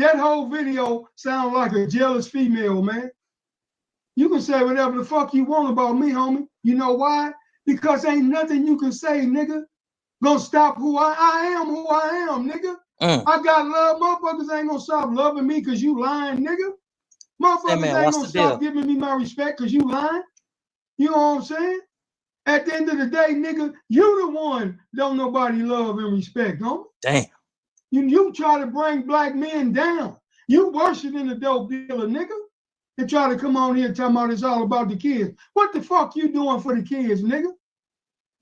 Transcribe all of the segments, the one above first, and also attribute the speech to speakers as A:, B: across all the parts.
A: That whole video sounds like a jealous female, man. You can say whatever the fuck you want about me, homie. You know why? Because ain't nothing you can say, nigga, gonna stop who I am, nigga. I got love. Motherfuckers ain't gonna stop loving me because you lying, nigga. Motherfuckers ain't gonna stop giving me my respect because you lying. You know what I'm saying? At the end of the day, nigga, you the one don't nobody love and respect, homie.
B: Damn.
A: You try to bring black men down. You worse than a dope dealer, nigga. And try to come on here talking about it's all about the kids. What the fuck you doing for the kids, nigga?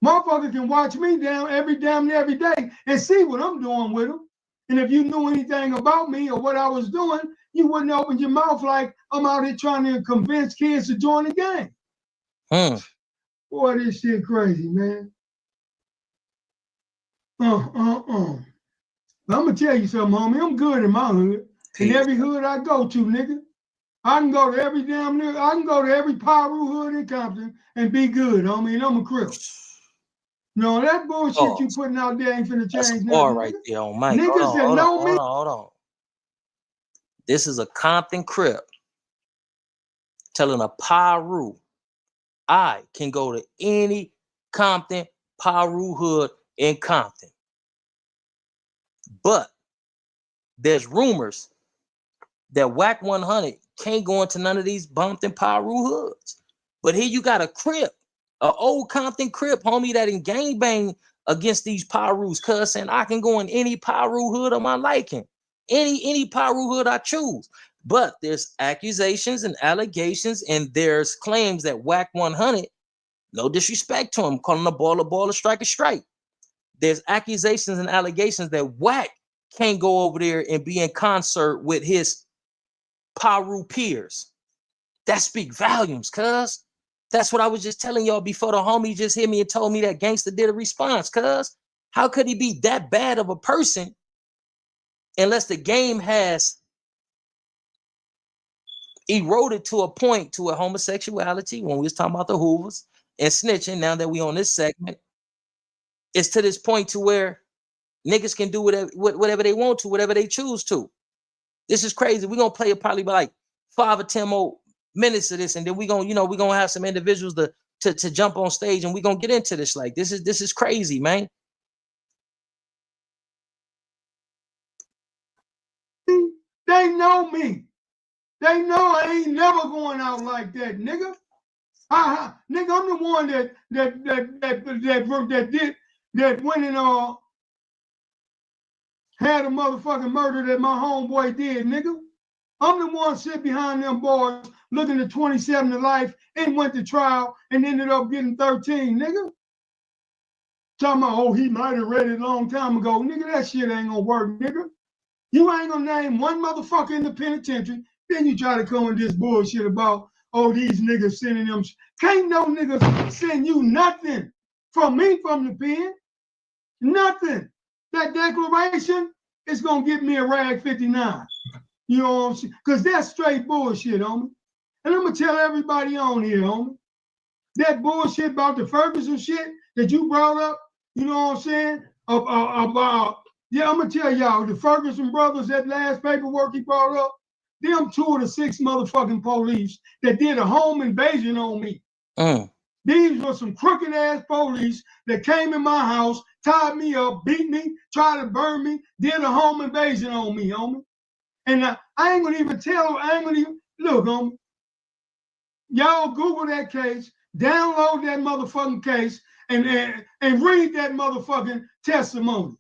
A: Motherfucker can watch me down every day and see what I'm doing with them. And if you knew anything about me or what I was doing, you wouldn't open your mouth like I'm out here trying to convince kids to join the gang. Boy, this shit crazy, man. I'm gonna tell you something, homie. I'm good in my hood. In every hood I go to, nigga. I can go to every damn nigga. I can go to every Pyru hood in Compton and be good, homie. And I'm a crip. No, that bullshit you putting out there ain't finna change nothing.
B: Right there on Mike.
A: Niggas that know me.
B: Hold on. This is a Compton crip telling a Pyru, I can go to any Compton Pyru hood in Compton. But there's rumors that Wack 100 can't go into none of these Compton Pyru hoods. But here you got a crip, an old Compton crip, homie, that in gangbang against these Pyrus, cuz saying I can go in any Pyru hood of my liking. Any Pyru hood I choose. But there's accusations and allegations, and there's claims that Wack 100, no disrespect to him, calling a baller, strike a strike. There's accusations and allegations that Wack can't go over there and be in concert with his Pyru peers. That speak volumes, cuz. That's what I was just telling y'all before the homie just hit me and told me that Gansta did a response, cuz. How could he be that bad of a person unless the game has eroded to a point to a homosexuality when we was talking about the Hoovers and snitching? Now that we on this segment, it's to this point to where niggas can do whatever they want to, whatever they choose to. This is crazy. We're gonna play probably like 5 or 10 more minutes of this, and then we're gonna have some individuals to jump on stage, and we're gonna get into this. Like this is crazy, man.
A: They know me. They know I ain't never going out like that, nigga. Nigga, I'm the one that went and had a motherfucking murder that my homeboy did, nigga. I'm the one sit behind them boys looking at 27 to life and went to trial and ended up getting 13, nigga. Talking about, oh, he might have read it a long time ago. Nigga, that shit ain't gonna work, nigga. You ain't gonna name one motherfucker in the penitentiary, then you try to come with this bullshit about, oh, these niggas sending them. Can't no niggas send you nothing from me from the pen. Nothing. That declaration is gonna get me a rag 59. You know what I'm saying? Because that's straight bullshit, homie. And I'm gonna tell everybody on here, homie. That bullshit about the Ferguson shit that you brought up, you know what I'm saying? Yeah, I'm gonna tell y'all, the Ferguson brothers, that last paperwork he brought up, them 2 of the 6 motherfucking police that did a home invasion on me. These were some crooked ass police that came in my house, tied me up, beat me, tried to burn me, did a home invasion on me, homie. And I ain't gonna even look, homie. Y'all Google that case, download that motherfucking case, and read that motherfucking testimony.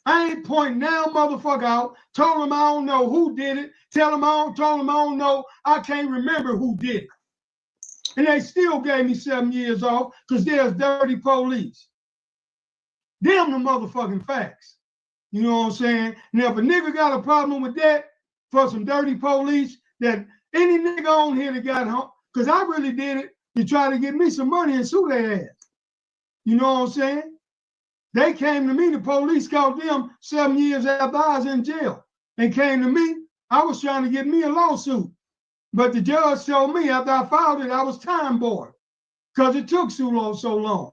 A: I ain't pointing now motherfucker out, told him I don't know who did it, told him I don't know, I can't remember who did it. And they still gave me 7 years off because there's dirty police. Damn the motherfucking facts. You know what I'm saying? Now, if a nigga got a problem with that for some dirty police, that any nigga on here that got home, because I really did it to try to get me some money and sue their ass. You know what I'm saying? They came to me, the police called them 7 years after I was in jail and came to me. I was trying to get me a lawsuit. But the judge told me after I filed it, I was time bored because it took so long.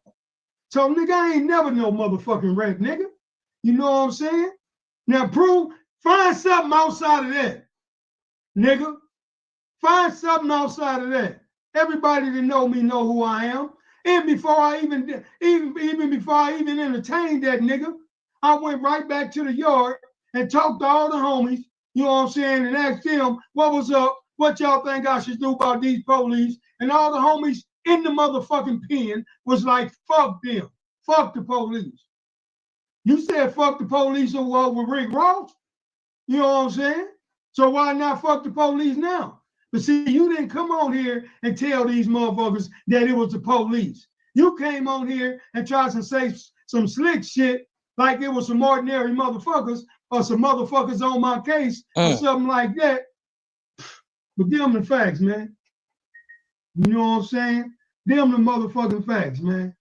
A: So, nigga, I ain't never no motherfucking rat, nigga. You know what I'm saying? Now, prove Find something outside of that, nigga. Find something outside of that. Everybody that know me know who I am. And before I even before I even entertained that nigga, I went right back to the yard and talked to all the homies, you know what I'm saying, and asked them what was up, what y'all think I should do about these police. And all the homies in the motherfucking pen was like, fuck them. Fuck the police. You said fuck the police over Rick Ross. You know what I'm saying? So why not fuck the police now? But see, you didn't come on here and tell these motherfuckers that it was the police. You came on here and tried to say some slick shit like it was some ordinary motherfuckers or some motherfuckers on my case or something like that. But give them the facts, man. You know what I'm saying? Them the motherfucking facts, man.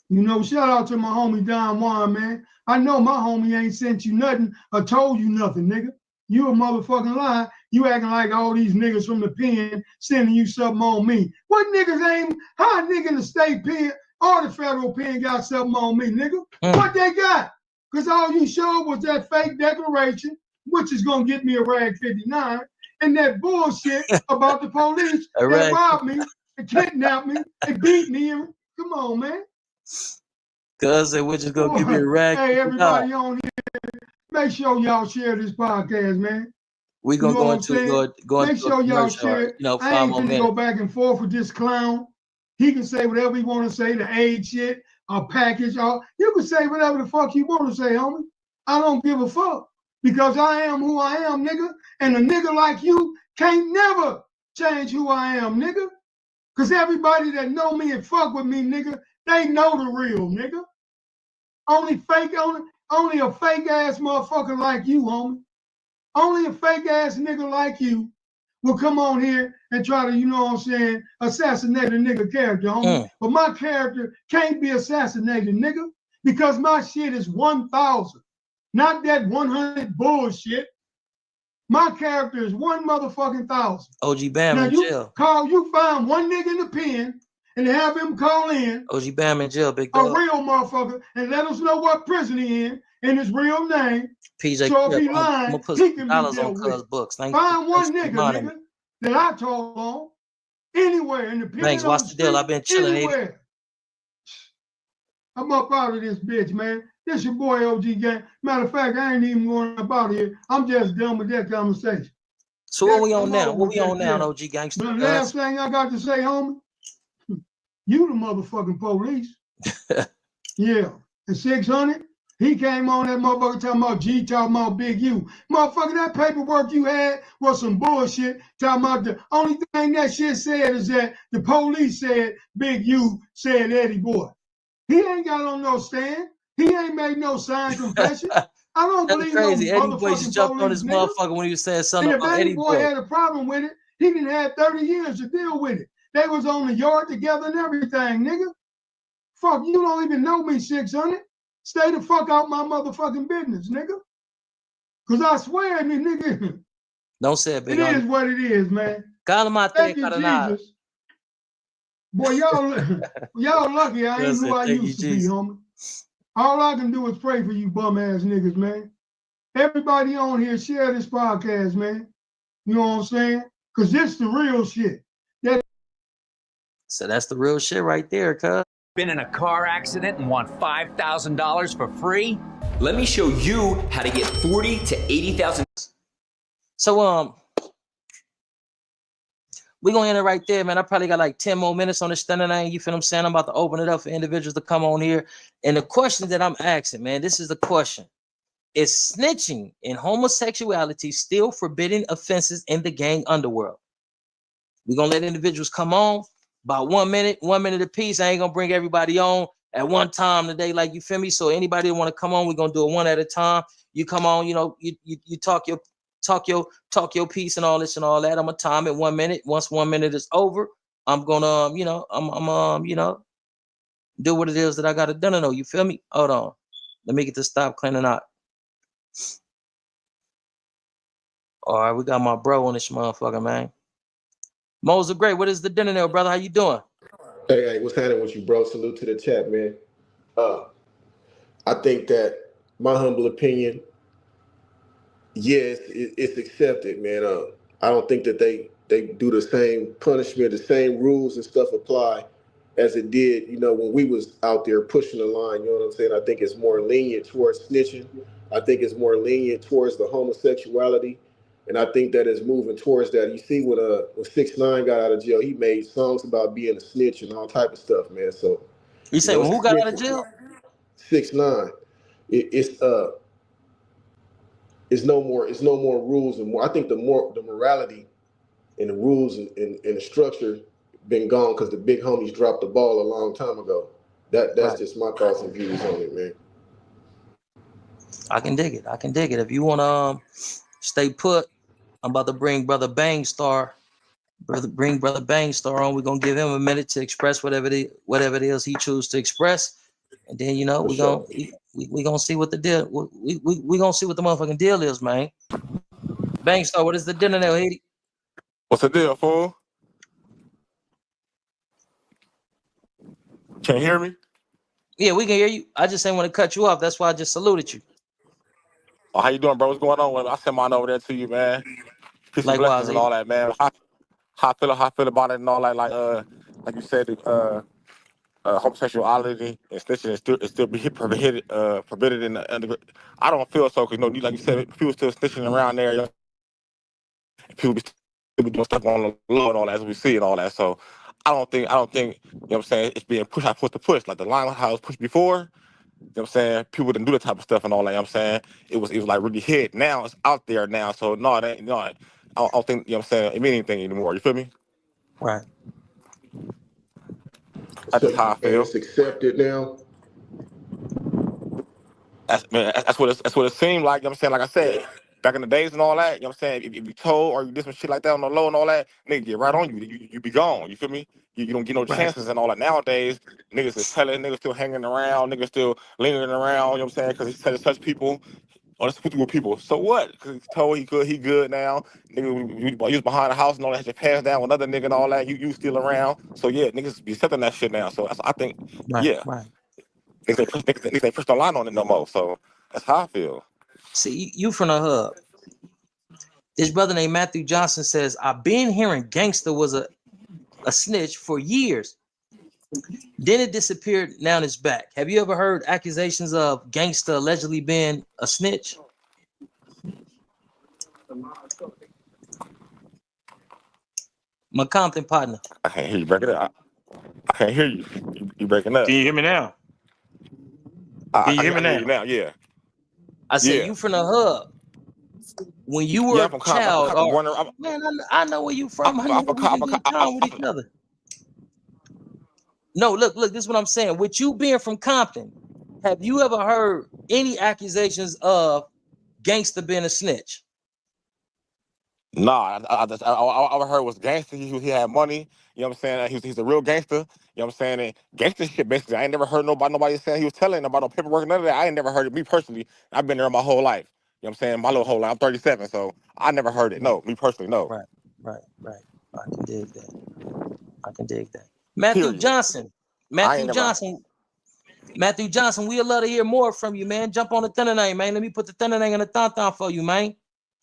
A: You know, shout out to my homie Don Juan, man. I know my homie ain't sent you nothing or told you nothing, nigga. You a motherfucking lie. You acting like all these niggas from the pen sending you something on me. What niggas ain't, how a nigga in the state pen or the federal pen got something on me, nigga? What they got? Because all you showed was that fake declaration, which is going to get me a rag 59, and that bullshit about the police that robbed me and kidnapped me and beat me. And, come on, man.
B: Cuz we're just going to give you a rag.
A: Hey, everybody on here, make sure y'all share this podcast, man.
B: We're going to go into
A: Make sure y'all share it. I ain't finna go back and forth with this clown. He can say whatever he want to say, the age shit, a package. You can say whatever the fuck you want to say, homie. I don't give a fuck because I am who I am, nigga. And a nigga like you can't never change who I am, nigga. Because everybody that know me and fuck with me, nigga, they know the real, nigga. Only a fake ass motherfucker like you, homie. Only a fake ass nigga like you will come on here and try to, you know what I'm saying, assassinate a nigga character, homie. But my character can't be assassinated, nigga, because my shit is 1,000. Not that 100 bullshit. My character is 1 motherfucking 1,000.
B: OG Bam
A: now
B: in jail.
A: You find one nigga in the pen and have him call in.
B: OG Bam in jail, big dog.
A: A real motherfucker and let us know what prison he in and his real name.
B: PJ,
A: so if he lying, he can be dealt with.
B: Books.
A: Find one nigga that I told on anywhere in the pen.
B: Thanks. Watch the deal. I've been chilling
A: anywhere. I'm up out of this bitch, man. This your boy OG Gang. Matter of fact, I ain't even going up out of here. I'm just done with that conversation.
B: So what we on now? What we on now, OG Gangsta?
A: The last thing I got to say, homie, you the motherfucking police. Yeah. And 600, he came on that motherfucker talking about G, talking about Big U. Motherfucker, that paperwork you had was some bullshit. Talking about the only thing that shit said is that the police said Big U said Eddie Boy. He ain't got on no stand. He ain't made no signed confession. I don't believe
B: crazy.
A: no
B: Eddie Boy just jumped on this motherfucker when he was saying something about Eddie Boy.
A: Had a problem with it, he didn't have 30 years to deal with it. They was on the yard together and everything, nigga. Fuck, you don't even know me, 600. Stay the fuck out my motherfucking business, nigga. Because I swear, nigga.
B: Don't say it, big.
A: It is what it is, man.
B: Thank you,
A: Jesus. Boy, y'all lucky I ain't who I used to be, homie. All I can do is pray for you bum ass niggas, man. Everybody on here, share this podcast, man. You know what I'm saying? Because this the real shit.
B: So that's the real shit right there, cuz.
C: Been in a car accident and want $5,000 for free? Let me show you how to get $40,000 to $80,000.
B: So we're gonna end it right there, man. I probably got like 10 more minutes on this standing line. You feel what I'm saying? I'm about to open it up for individuals to come on here. And the question that I'm asking, man, this is the question. Is snitching and homosexuality still forbidden offenses in the gang underworld? We're gonna let individuals come on about 1 minute apiece. I ain't gonna bring everybody on at one time today, like, you feel me? So anybody that want to come on, we're gonna do it one at a time. You come on, you know, you talk your piece and all this and all that. I'm gonna time it 1 minute. Once 1 minute is over, I'm gonna, I'm do what it is that I gotta do. You feel me? Hold on. Let me get this stop cleaning out. All right, we got my bro on this motherfucker, man. Mo's great. What is the dinner there, brother? How you doing?
D: Hey, what's happening with you, bro? Salute to the chat, man. I think that my humble opinion, Yes, it's accepted, man. I don't think that they do the same punishment, the same rules and stuff apply as it did, when we was out there pushing the line. You know what I'm saying? I think it's more lenient towards snitching. I think it's more lenient towards the homosexuality, and I think that is moving towards that. You see, when 6ix9ine got out of jail, he made songs about being a snitch and all type of stuff, man. So,
B: You say, well, who got out of jail?
D: 6ix9ine. It's no more rules and more. I think the morality and the rules and the structure been gone because the big homies dropped the ball a long time ago. That's
B: Right.
D: just my thoughts and views on it, man.
B: I can dig it. I can dig it. If you want to stay put, I'm about to bring Brother Bangstar. Bring Brother Bangstar on. We're gonna give him a minute to express whatever it is he chooses to express, and then
D: For
B: we're
D: sure.
B: gonna see what the deal. We gonna see what the motherfucking deal is, man. Bangstar, what is the dinner now, Haiti?
E: What's the deal, fool? Can't hear me?
B: Yeah, we can hear you. I just ain't want to cut you off. That's why I just saluted you.
E: Oh, how you doing, bro? What's going on? I sent mine over there to you, man. Peace and
B: Likewise,
E: blessings and
B: Haiti.
E: all that, man. How I feel about it and all that, like you said, homosexuality and snitching is still prohibited in the under. I don't feel so, because like you said, people still snitching around there. People be doing stuff on the low and all that, as we see and all that. So I don't think, what I'm saying, it's being pushed. I pushed to push, like the line how it was pushed before. You know what I'm saying? People didn't do that type of stuff and all that. You know what I'm saying? It was like really hit. Now it's out there now. So no, it ain't, no, I don't think, what I'm saying, it mean anything anymore. You feel me?
B: Right.
E: That's
D: So
E: just
D: you
E: how I
D: saying
E: feel.
D: it's accepted now?
E: That's what it seemed like. You know what I'm saying? Like I said, back in the days and all that, you know what I'm saying? If you told or you did some shit like that on the low and all that, nigga get right on you. You be gone. You feel me? You don't get no
B: Right.
E: chances and all that. Nowadays, niggas is telling, niggas still hanging around, niggas still lingering around, you know what I'm saying? Because he's telling such people. Oh, that's with people. So what? Because he's told he good now. Nigga, you was behind the house and all that, had your pants down with another nigga and all that. You still around. So yeah, niggas be accepting that shit now. So I think,
B: Right.
E: yeah,
B: Right.
E: niggas ain't push no line on it no more. So that's how I feel.
B: See, you from the hub. This brother named Matthew Johnson says, I've been hearing Gangsta was a snitch for years. Then it disappeared. Now it's back. Have you ever heard accusations of Gangsta allegedly being a snitch? My Compton partner.
E: I can't hear you breaking up. I can't hear you. You breaking up.
B: Can you hear me now?
E: I,
B: Can you
E: I,
B: hear
E: I
B: me
E: can hear
B: now?
E: you now. Yeah,
B: I said,
E: yeah,
B: you from the hub. When you
E: yeah.
B: were
E: I'm
B: a
E: from Compton.
B: child,
E: I'm
B: or
E: born.
B: man, I know where you from. I
E: I'm
B: know
E: from
B: we did
E: Compton.
B: good time with each other. No, look, this is what I'm saying. With you being from Compton, have you ever heard any accusations of Gangsta being a snitch?
E: Nah, I heard was gangster. He had money. You know what I'm saying? He's a real gangster. You know what I'm saying? And gangster shit, basically. I ain't never heard nobody saying he was telling about no paperwork, none of that. I ain't never heard it. Me personally, I've been there my whole life. You know what I'm saying? My little whole life. I'm 37, so I never heard it.
B: Right,
E: No, me personally, no.
B: right, right. I can dig that. I can dig that. Matthew
E: Period.
B: Johnson.
E: I ain't
B: Matthew
E: never.
B: Johnson. Matthew Johnson, we'd love to hear more from you, man. Jump on the thunder name, man. Let me put the thunder name in the thon for you, man.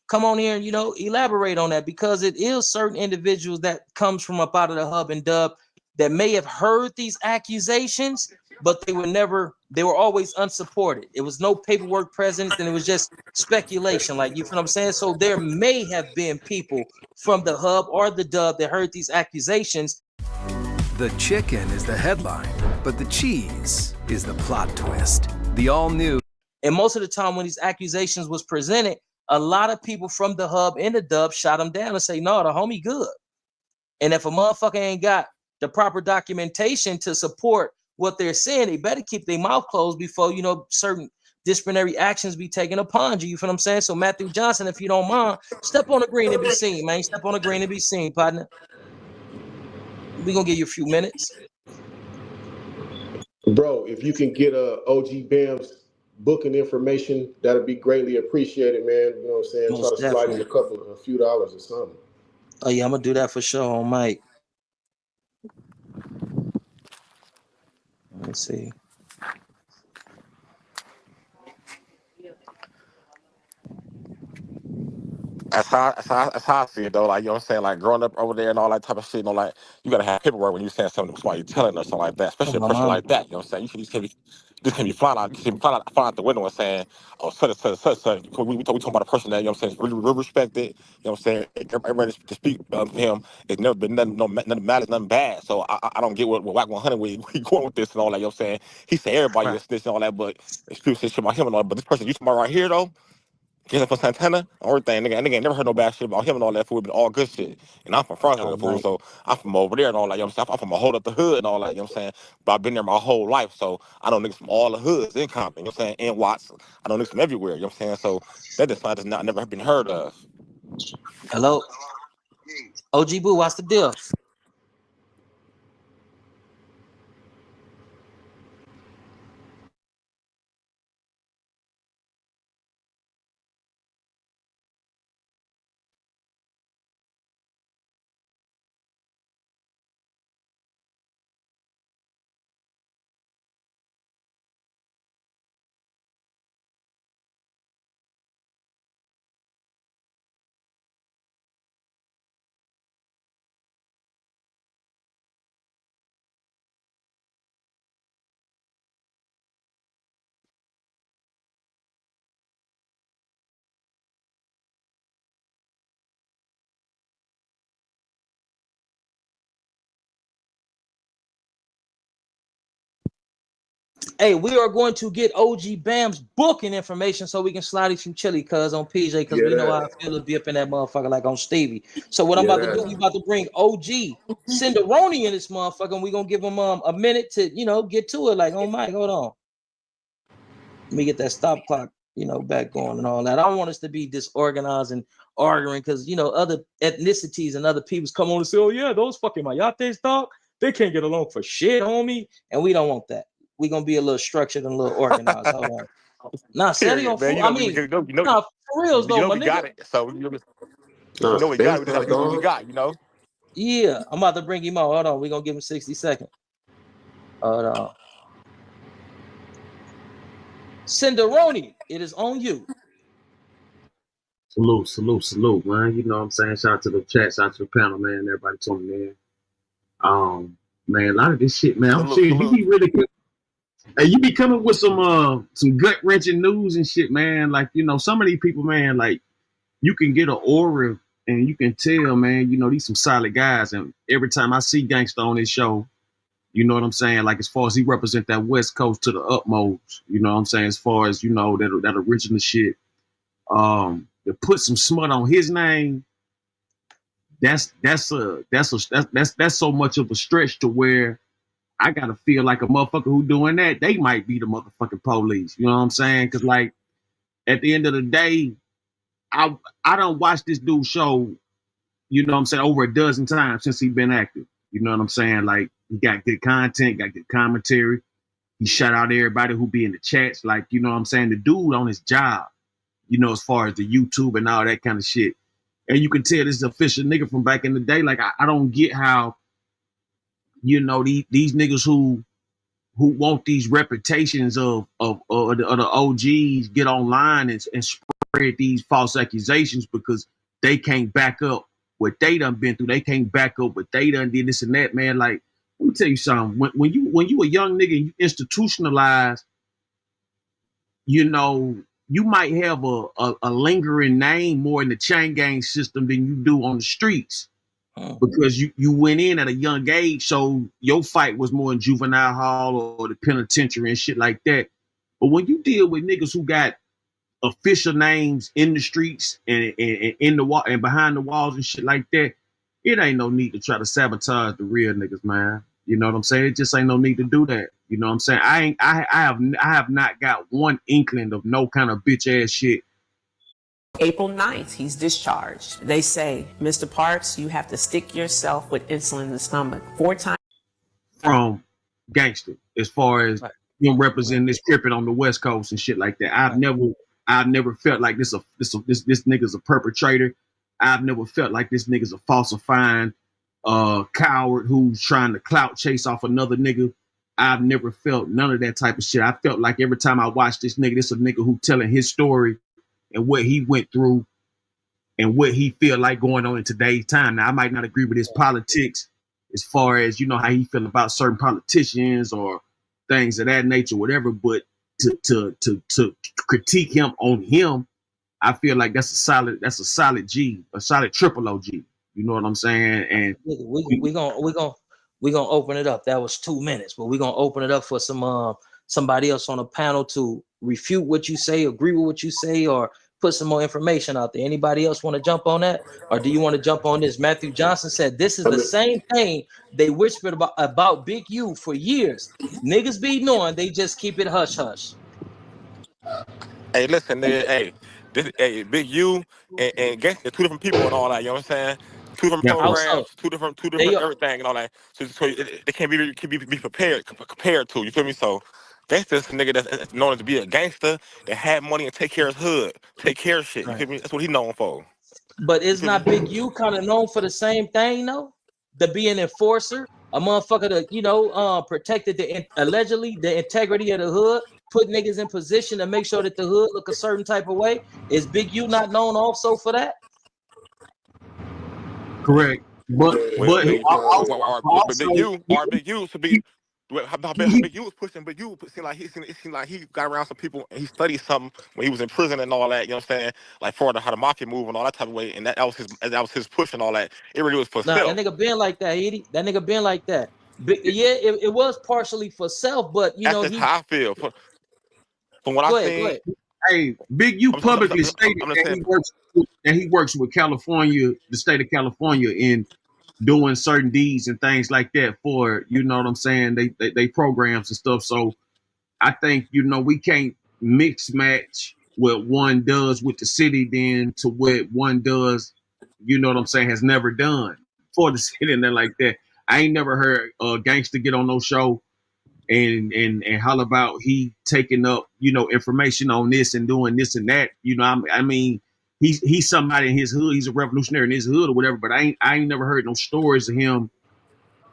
B: Come on here and elaborate on that, because it is certain individuals that comes from up out of the hub and dub that may have heard these accusations, but they were always unsupported. It was no paperwork present, and it was just speculation, like, you feel what I'm saying? So there may have been people from the hub or the dub that heard these accusations.
F: The chicken is the headline, but the cheese is the plot twist. The all new.
B: And most of the time when these accusations was presented, a lot of people from the hub and the dub shot them down and say, no, the homie good. And if a motherfucker ain't got the proper documentation to support what they're saying, they better keep their mouth closed before, certain disciplinary actions be taken upon you. You feel what I'm saying? So Matthew Johnson, if you don't mind, step on the green and be seen, man. Step on the green and be seen, partner. We're going to give you a few minutes.
D: Bro, if you can get OG Bam's booking information, that'd be greatly appreciated, man. You know what I'm saying? Try
B: Most
D: to slide him
B: definitely.
D: a few dollars or something.
B: Oh, yeah, I'm going to do that for sure on Mike. Let me see.
E: That's how I see it though. Like, you know what I'm saying? Like growing up over there and all that type of shit, you know, like you gotta have paperwork when you saying something to somebody, you telling or something like that,
B: Oh,
E: especially a
B: my
E: person
B: mama.
E: like that. You know what I'm saying? You can be flying out the window and saying, oh, such. We talking about a person that, you know what I'm saying, is really respected. You know what I'm saying? Everybody to speak to him, it's never been nothing matters, nothing bad. So I don't get what Wack 100 where he going with this and all that. You know what I'm saying? He said everybody
B: Right.
E: is snitch and all that, but it's people say shit about him and all that. But this person you talking about right here though, getting from Santana, everything, nigga ain't never heard no bad shit about him and all that fool, but all good shit. And I'm from front
B: Oh,
E: hood, fool,
B: right.
E: so I'm from over there and all that, you know what I'm saying? I'm from a whole other hood and all that, you know what I'm saying? But I've been there my whole life, so I know niggas from all the hoods in Compton, you know what I'm saying? In Watts, I know niggas from everywhere, you know what I'm saying? So that just has not never been heard of.
B: Hello? OG Boo, what's the deal? Hey, we are going to get OG Bam's booking information so we can slide you some chili cuz on PJ because
D: Yeah,
B: we know how I
D: that.
B: feel to be up in that motherfucker like on Stevie. So what I'm
D: Yeah,
B: about to do, we
D: that.
B: about to bring OG Cinderoni in this motherfucker and we gonna give him a minute to, get to it. Like, oh my, hold on. Let me get that stop clock, back going and all that. I don't want us to be disorganized and arguing because other ethnicities and other peoples come on and say, oh yeah, those fucking Mayates, dog, they can't get along for shit, homie. And we don't want that. We're gonna be a little structured and a little organized. Hold on. Nah, serio,
E: Period, man.
B: fool. I mean, nah, for reals though, my
E: We
B: nigga.
E: got it. So
D: No,
E: we got it.
D: spend
E: We just gotta
D: stuff,
E: use what we
D: dog.
E: got, you know?
B: Yeah, I'm about to bring him out. Hold on, we're gonna give him 60 seconds. Hold on. Cinderoni, it is on you.
G: Salute, man. You know what I'm saying? Shout out to the chat, shout out to the panel, man. Everybody tuning in. Man, a lot of this shit, man. I'm
E: Salute,
G: serious. You
E: salute.
G: be really good. Hey, you be coming with some gut wrenching news and shit, man. Like, some of these people, man, like you can get an aura and you can tell, man, these some solid guys. And every time I see Gangsta on this show, you know what I'm saying? Like, as far as he represent that West Coast to the utmost, you know what I'm saying? As far as, that original shit. To put some smut on his name, that's so much of a stretch to where I gotta feel like a motherfucker who doing that, they might be the motherfucking police. You know what I'm saying? Because like at the end of the day, I I don't watch this dude show. You know what I'm saying, over a dozen times since he been active. You know what I'm saying? Like he got good content, got good commentary. He shout out everybody who be in the chats. Like, you know what I'm saying? The dude on his job. As far as the YouTube and all that kind of shit. And you can tell this is an official nigga from back in the day. Like I don't get how, these niggas who want these reputations of the OGs get online and spread these false accusations because they can't back up what they done been through. They can't back up what they done did this and that, man. Like, let me tell you something. When you a young nigga and you institutionalize, you might have a lingering name more in the chain gang system than you do on the streets because you went in at a young age, so your fight was more in juvenile hall or the penitentiary and shit like that. But when you deal with niggas who got official names in the streets and in the wall and behind the walls and shit like that, it ain't no need to try to sabotage the real niggas, man. You know what I'm saying? It just ain't no need to do that. You know what I'm saying? I have not got one inkling of no kind of bitch ass shit.
H: April 9th, he's discharged. They say, Mr. Parks, you have to stick yourself with insulin in the stomach 4 times.
G: From Gangster, as far as
B: Right,
G: him
B: right,
G: representing this tripping on the West Coast and shit like that.
B: right.
G: I've never felt like this nigga's a perpetrator. I've never felt like this nigga's a falsifying coward who's trying to clout chase off another nigga. I've never felt none of that type of shit. I felt like every time I watch this nigga, this a nigga who telling his story and what he went through and what he feel like going on in today's time. Now, I might not agree with his politics as far as, you know, how he feel about certain politicians or things of that nature, whatever, but to critique him on him, I feel like that's a solid G, a solid triple OG. You know what I'm saying? And
B: we gonna open it up. That was 2 minutes, but we're gonna open it up for somebody else on the panel to refute what you say, agree with what you say, or put some more information out there. Anybody else want to jump on that, or do you want to jump on this? Matthew Johnson said this is the same thing they whispered about Big U for years. Niggas be knowing, they just keep it hush hush.
E: Hey, listen, nigga, hey, Big U and Gansta, 2 different people and all that. You know what I'm saying? 2 different programs,
B: Also,
E: two different
B: they are,
E: everything and all that. So they can't be compared to. You feel me? So Gansta's a nigga that's known to be a gangster that had money and take care of his hood, take care of shit. You
B: right.
E: feel me? That's what he known for.
B: But is not Big U kind of known for the same thing though? To be an enforcer, a motherfucker that protected allegedly the integrity of the hood, put niggas in position to make sure that the hood look a certain type of way. Is Big U not known also for that?
G: correct, but
E: Big
G: also
E: U to be. How Big U was pushing, Big U it seemed like he got around some people and he studied something when he was in prison and all that. You know what I'm saying? Like for how the market move and all that type of way, and that was his push and all that. It really was for
B: Nah, that
E: self.
B: nigga been like that, Edie. That nigga been like that. It was partially for self, but
E: That's just
B: he.
E: how I feel. From what I
B: Go ahead, go
E: seen,
B: ahead.
G: hey, Big U publicly stated
E: I'm just
G: that
E: saying.
G: he works with California, the state of California, in doing certain deeds and things like that for, you know what I'm saying, they programs and stuff. So I think, you know, we can't mix match what one does with the city then to what one does, you know what I'm saying, has never done for the city and then like that. I ain't never heard Gangsta get on no show and holler about he taking up, you know, information on this and doing this and that. You know, I mean, he's somebody in his hood. He's a revolutionary in his hood or whatever. But I ain't never heard no stories of him.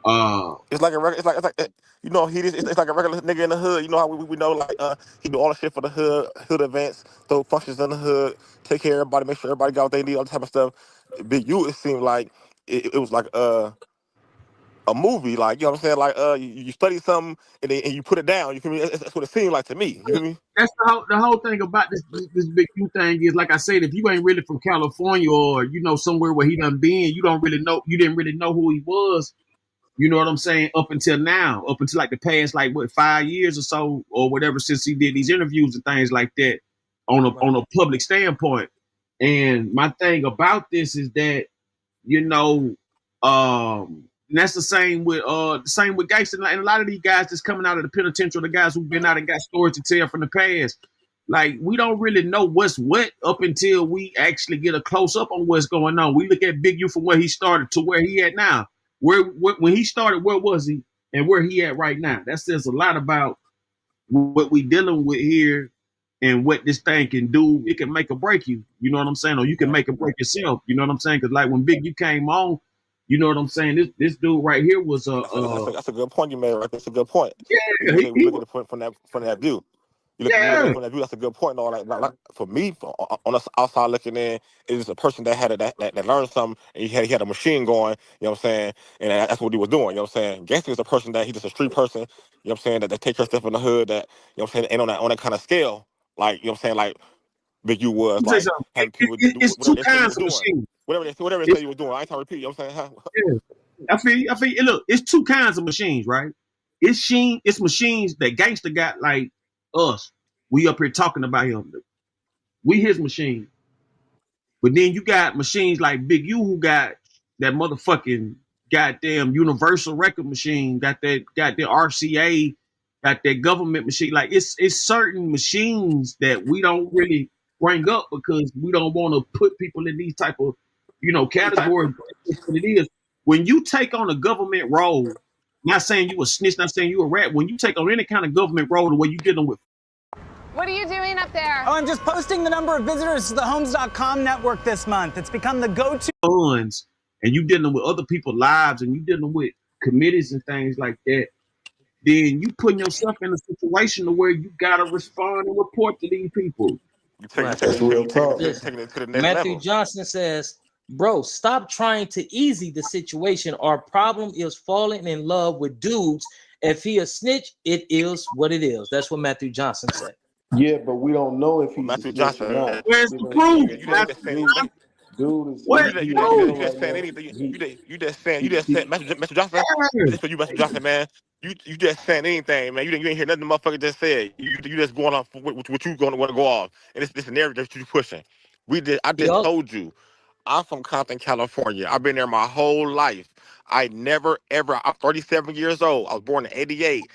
E: It's like you know, it's like a regular nigga in the hood. You know how we know like he do all the shit for the hood events, throw functions in the hood, take care of everybody, make sure everybody got what they need, all that type of stuff. Big U, it seemed like it was like a movie, like, you know what I'm saying? Like you study something and you put it down. You feel me? That's what it seemed like to me. You feel me?
G: That's the whole thing about this Big U thing is, like I said, if you ain't really from California or, you know, somewhere where he done been, you didn't really know who he was. You know what I'm saying? Up until now, up until like the past, like what, 5 years or so or whatever, since he did these interviews and things like that on a public standpoint. And my thing about this is that, you know, that's the same with Gangsta and a lot of these guys that's coming out of the penitentiary, the guys who've been out and got stories to tell from the past. Like, we don't really know what's what up until we actually get a close up on what's going on. We look at Big U from where he started to where he at now. When he started, where was he and where he at right now? That says a lot about what we dealing with here and what this thing can do. It can make or break you. You know what I'm saying? Or you can make or break yourself. You know what I'm saying? Because like when Big U came on, you know what I'm saying? This dude right here was
E: That's a good point you made. Right, that's a good point.
G: yeah,
E: We look at it from that view. You look at
G: yeah.
E: it from that view. That's a good point and all that. Like, for me, on the outside looking in, it was a person that had that learned something and he had a machine going. You know what I'm saying? And that's what he was doing. You know what I'm saying? Gangsta is a person that he's just a street person. You know what I'm saying? That take care of stuff in the hood. That, you know what I'm saying, ain't on that kind of scale. Like, you know what I'm saying? Like Big U was,
G: Let me say
E: like
G: something.
E: having people do
G: It's
E: whatever
G: two
E: they say you
G: kinds
E: was
G: of
E: doing.
G: machines.
E: Whatever they say you was doing. I ain't trying to repeat. You know what I'm saying?
G: Yeah. I feel. Look, it's two kinds of machines, right? It's machines that Gangsta got like us. We up here talking about him. We his machine. But then you got machines like Big U who got that motherfucking goddamn universal record machine, got the RCA, got that government machine. Like it's certain machines that we don't really bring up because we don't want to put people in these type of, you know, categories. What it is. When you take on a government role, not saying you a snitch, not saying you a rat, when you take on any kind of government role the way you dealing with.
I: What are you doing up there?
J: Oh, I'm just posting the number of visitors to the Homes.com network this month. It's become the go-to.
G: Funds, and you dealing with other people's lives, and you dealing with committees and things like that, then you putting yourself in a situation to where you gotta respond and report to these people.
D: That's real talk.
E: Taking it to the next
B: Matthew
E: level.
B: Johnson says, bro, stop trying to easy the situation. Our problem is falling in love with dudes. If he a snitch, it is what it is. That's what Matthew Johnson said.
D: Yeah, but we don't know if he's a
E: Matthew
D: snitch or
E: Johnson.
D: not.
G: Where's
D: You
G: the
D: know what I'm
G: proof?
D: saying?
E: You just saying anything.
D: Dude is
G: Where's
D: he's
G: the
D: in
G: proof?
D: jail right
E: saying
D: now.
E: anything.
D: He,
E: You just saying Matthew Johnson.
G: Yeah.
E: Just for you, Matthew Johnson, man. You just saying anything, man. You ain't hear nothing the motherfucker just said. You just going off what you gonna want to go off, and this narrative that you pushing. I just
B: Yup.
E: told you. I'm from Compton, California. I've been there my whole life. I never ever. I'm 37 years old. I was born in '88.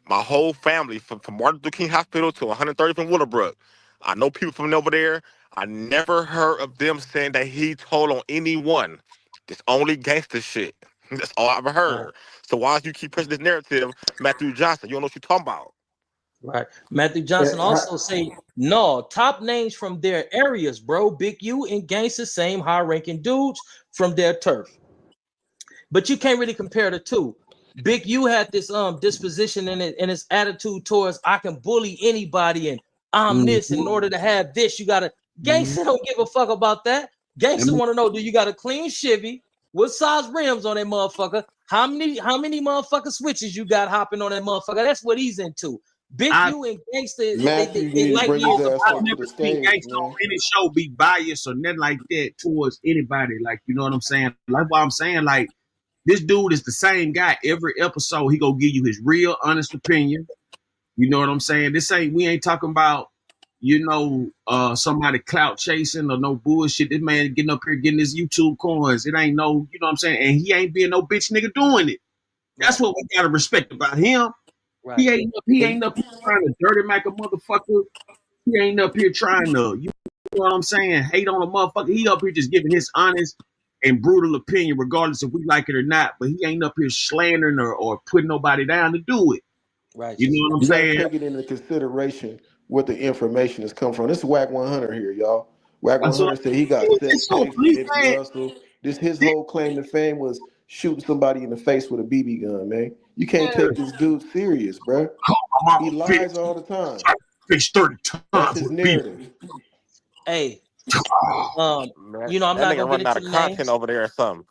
E: My whole family, from Martin Luther King Hospital to 130 from Willowbrook. I know people from over there. I never heard of them saying that he told on anyone. This only gangster shit. That's all I've ever
B: Right.
E: heard. So why do you keep pushing this narrative, Matthew Johnson? You don't know what you're talking about.
B: Right. Matthew Johnson also say, no, top names from their areas, bro. Big U and Gangsta, same high-ranking dudes from their turf. But you can't really compare the two. Big U had this disposition in it and his attitude towards I can bully anybody and I'm this. In order to have this, you gotta Gangsta don't give a fuck about that. Gangsta want to know, do you got a clean Chevy? What size rims on that motherfucker? How many motherfucker switches you got hopping on that motherfucker? That's what he's into. Big U and Gangsta,
D: Matthew
B: they
D: need to
B: like
D: bring his
B: years
D: ass
G: I've
D: up to
G: never
D: the
G: seen
D: stage,
G: Gangsta on
D: man.
G: any show be biased or nothing like that towards anybody. Like, you know what I'm saying? Like what I'm saying, like this dude is the same guy every episode. He gonna give you his real, honest opinion. You know what I'm saying? We ain't talking about, somebody clout chasing or no bullshit. This man getting up here getting his YouTube coins. It ain't no, you know what I'm saying? And he ain't being no bitch nigga doing it. That's what we gotta respect about him.
B: Right.
G: He ain't up here trying to dirty Mac a motherfucker. He ain't up here trying to, you know what I'm saying, hate on a motherfucker. He up here just giving his honest and brutal opinion, regardless if we like it or not. But he ain't up here slandering or putting nobody down to do it.
B: Right.
G: You know what I'm
D: You gotta
G: saying?
D: take it into consideration what the information has come from. This is Wack 100 here, y'all. Wack 100 said he got sex tapes with Nipsey Hussle. His whole claim to fame was shooting somebody in the face with a BB gun, man. You can't take this dude serious, bro. He lies all the time.
G: Face 30 times.
D: That's his narrative.
B: Hey,
E: Man,
B: you know, I'm
E: that
B: not
E: nigga
B: gonna get
E: running out
B: into
E: of
B: the
E: content
B: names.
E: over there or something.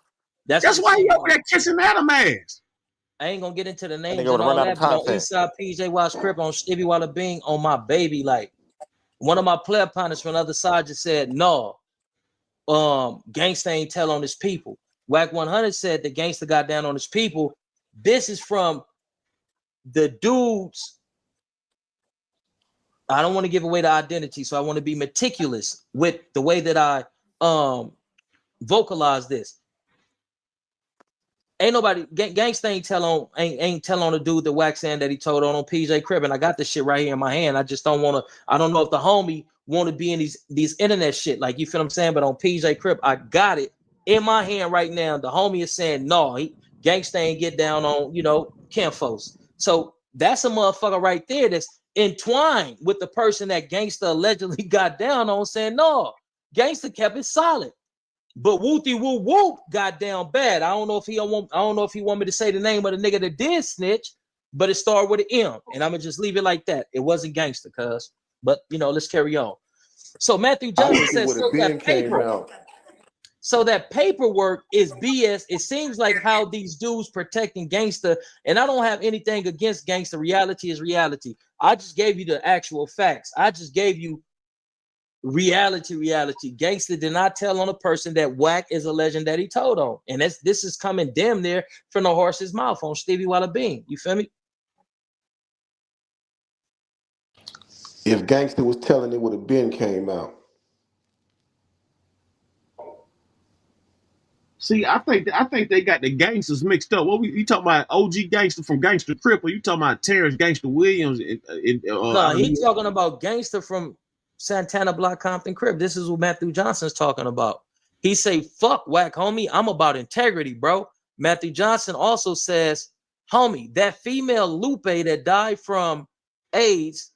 G: That's why he over there kissing Adam ass.
B: I ain't gonna get into the
E: That
B: names
E: nigga
B: and
E: would run
B: all
E: out of
B: that, but on
E: content.
B: Eastside PJ Watts Crip on Stevie Walla Bing on my baby, like one of my player partners from the other side just said, no, Gangsta ain't tell on his people. Wack 100 said the Gangsta got down on his people. This is from the dudes. I don't want to give away the identity, so I want to be meticulous with the way that I vocalize this. Ain't nobody Gangsta ain't tell on the dude that Wack saying that he told on PJ Crib, and I got this shit right here in my hand. I just don't want to. I don't know if the homie want to be in these internet shit, like, you feel what I'm saying. But on PJ Crib, I got it in my hand right now. The homie is saying no, Gangsta ain't get down on Kinfolks. So that's a motherfucker right there that's entwined with the person that Gangsta allegedly got down on, saying no, Gangsta kept it solid. But Wooty Woo Whoop got down bad. I don't know if he want me to say the name of the nigga that did snitch, but it started with an M, and I'm gonna just leave it like that. It wasn't Gangsta, cuz. But let's carry on. So Matthew Johnson says so that paperwork is BS. It seems like how these dudes protecting Gangsta, and I don't have anything against Gangsta. Reality is reality. I just gave you the actual facts. I just gave you reality. Gangsta did not tell on a person that Wack is a legend that he told on, and this is coming damn near from the horse's mouth on Stevie Walla Bean. You feel me?
D: If Gangsta was telling, it would have been came out.
G: See, I think they got the gangsters mixed up. What you talking about? OG Gangsta from Gangsta Crip, or you talking about Terrence Gangsta Williams?
B: No, he's talking about Gangsta from Santana, Blocc, Compton, Crip. This is what Matthew Johnson's talking about. He say, fuck Wack, homie. I'm about integrity, bro. Matthew Johnson also says, homie, that female Lupe that died from AIDS,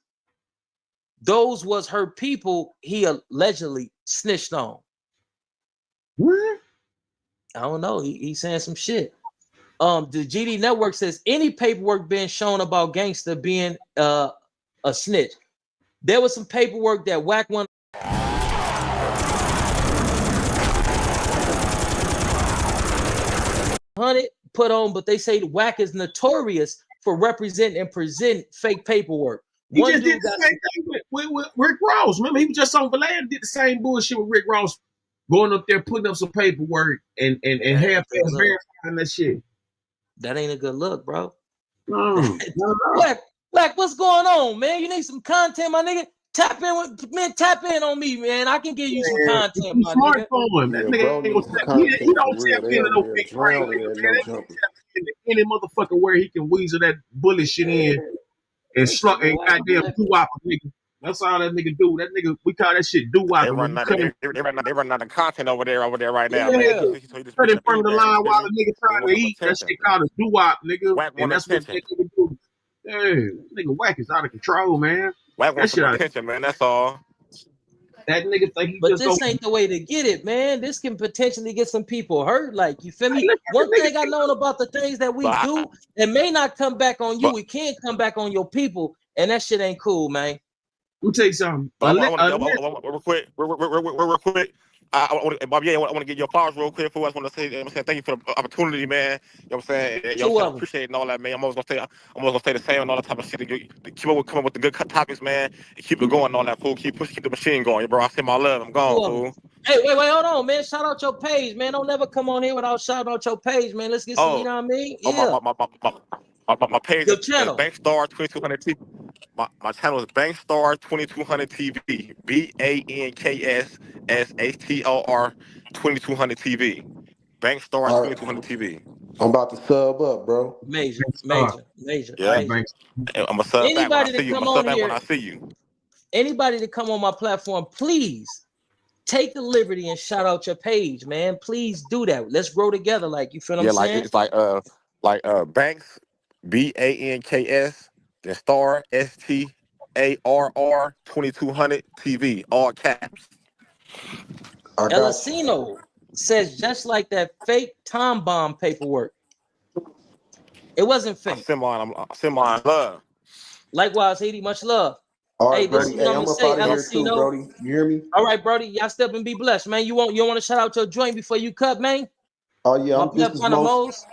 B: those was her people he allegedly snitched on.
G: What?
B: I don't know. He's saying some shit. The GD Network says any paperwork being shown about Gangsta being a snitch. There was some paperwork that Wack 100 put on, but they say Wack is notorious for representing and presenting fake paperwork.
G: He just did the same thing with Rick Ross. Remember, he was just on Valad, did the same bullshit with Rick Ross, going up there, putting up some paperwork and half verifying that shit.
B: That ain't a good look, bro.
G: No.
B: Black, what's going on, man? You need some content, my nigga. Tap in on me, man. I can give you some content, my nigga.
D: Yeah, bro, needs some content
G: He don't
D: for real.
G: tap
D: They
G: into
D: over
G: no
D: there
G: big
D: drowning
G: brain,
D: in
G: man.
D: no
G: That
D: jumper.
G: nigga tap into any motherfucker where he can weasel that bullet shit in and goddamn doo-wop a nigga. That's all that nigga do. That nigga, we call that shit doo-wop.
E: They run out of content over there right now,
G: Yeah,
E: man.
G: cut in front of the line while the nigga
E: They
G: trying
E: want
G: to
E: some
G: eat. That
E: attention.
G: shit called a doo-wop, nigga.
E: Wack
G: And
E: want
G: that's what
E: attention.
G: that nigga do. Yeah, nigga Wack is out of control, man.
E: Wack
G: That
E: wants some
G: shit
E: attention, man. That's all.
G: That nigga think he
B: But
G: just
B: this
G: go.
B: ain't the way to get it, man. This can potentially get some people hurt. Like, you feel me?
G: Look at
B: One
G: the
B: thing
G: nigga.
B: I know about the things that we do, it may not come back on you. It can come back on your people, and that shit ain't cool, man.
G: Let me tell you something.
E: But I want real quick. I want to get your flowers real quick. For us, want to say, thank you for the opportunity, man. You know what I'm saying? I appreciate it and all that, man. I'm always gonna stay the same and all that type of shit. To come up with the good topics, man. And keep it going and all that, fool. Keep the machine going, bro. I send my love. I'm gone, fool.
B: Hey, wait, hold on, man. Shout out your page, man. Don't never come on here without shouting out your page, man. Let's get some, you know what I mean? Yeah.
E: My page
B: Your
E: is
B: channel.
E: Bankstar 2200 TV. My channel is Bankstar 2200 TV. BANKSSHTOR 2200 TV. Bankstar 2200 TV.
D: I'm about to sub up, bro.
B: Major.
E: Yeah. I'm gonna sub back when I see you. I'm gonna sub back when I see you.
B: Anybody to come on my platform, please take the liberty and shout out your page, man. Please do that. Let's grow together. Like, you feel what I'm saying?
E: It's like Banks, BANKS, then Star STARR 2200 TV, all caps.
B: Elasino says just like that fake time bomb paperwork. It wasn't fake.
E: I send mine love.
B: Likewise, Haiti, much love.
D: All right,
B: Hey, this
D: Brody.
B: is what I'm
D: I'm
B: gonna
D: up
B: say,
D: out of here too,
B: Elasino.
D: Brody. You hear me?
B: All right, Brody. Y'all step and be blessed, man. You want to shout out your joint before you cut, man?
D: Oh yeah,
B: My
D: this is
B: Mo's.